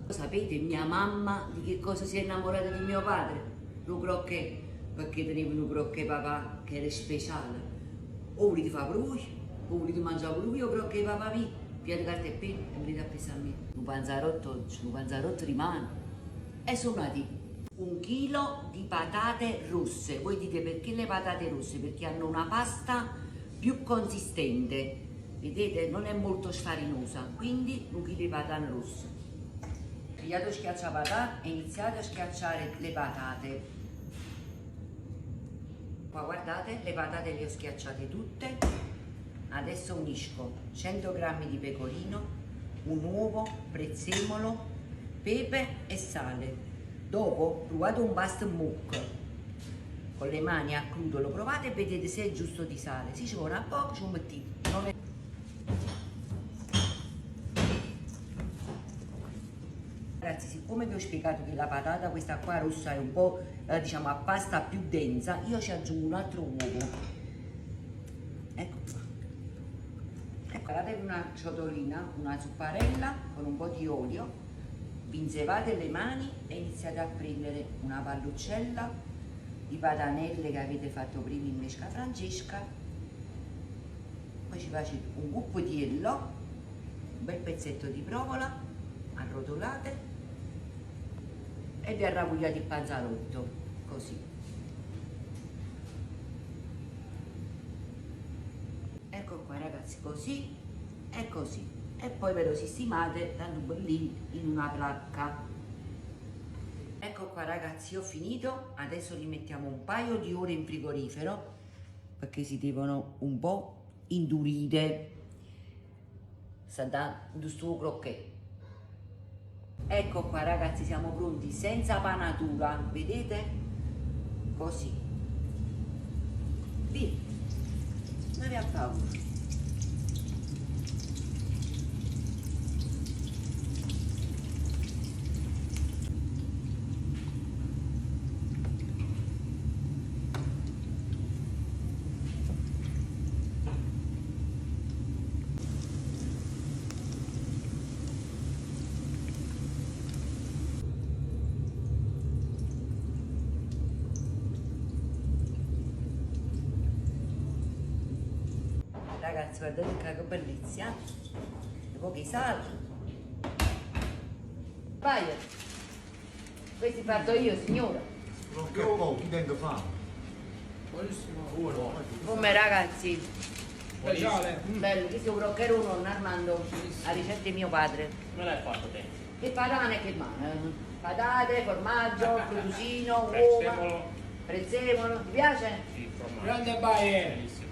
Sapete, mia mamma di che cosa si è innamorata di mio padre? Lo crocchè, perché tenevo un crocchè papà che era speciale. O volete fare per voi, o volete mangiare per voi, o crocchè papà mio, piede carta e penna, e venite a pensare a me. Un panzarotto oggi, un panzarotto rimane. E sono nati 1 chilo di patate rosse. Voi dite perché le patate rosse? Perché hanno una pasta più consistente, vedete? Non è molto sfarinosa, quindi 1 chilo di patate rosse. Pigliate schiacciapatate e iniziate a schiacciare le patate. Qua guardate, le patate le ho schiacciate tutte. Adesso unisco 100 g di pecorino, un uovo, prezzemolo, pepe e sale. Dopo provate un bast muc. Con le mani a crudo lo provate e vedete se è giusto di sale. Se ci vuole un po', ci mettete. Ragazzi, siccome vi ho spiegato che la patata questa qua rossa è un po' diciamo a pasta più densa, io ci aggiungo un altro uovo. Ecco qua. Ecco, guardate in una ciotolina, una zupparella con un po' di olio, vi inzevate le mani e iniziate a prendere una palluccella di patanelle che avete fatto prima in mesca francesca, poi ci facete un cucchiaiello, un bel pezzetto di provola, arrotolate e vi arrabbiate il panzarotto, così. Ecco qua ragazzi, così e così. E poi ve lo sistemate dando lì in una placca. Ecco qua ragazzi, ho finito. Adesso li mettiamo un paio di ore in frigorifero perché si devono un po' indurire. Sta dando sto crocchè. Ecco qua ragazzi, siamo pronti senza panatura, vedete? Così. Via, non vi ha paura. Ragazzi, guardate che bellezza, e poi che sale. Vai, questi parto io signora. Non che pochi tengo fame. Buonissimo. Buono. Come ragazzi, Speciale. bello, questo crocchero nonno Armando, la ricetta di mio padre. Come l'hai fatto te? E patate che mano? Patate, formaggio, prosciutto, uova, Prezzemolo. prezzemolo, ti piace? Sì, formaggio. Grande Baie. Bellissimo.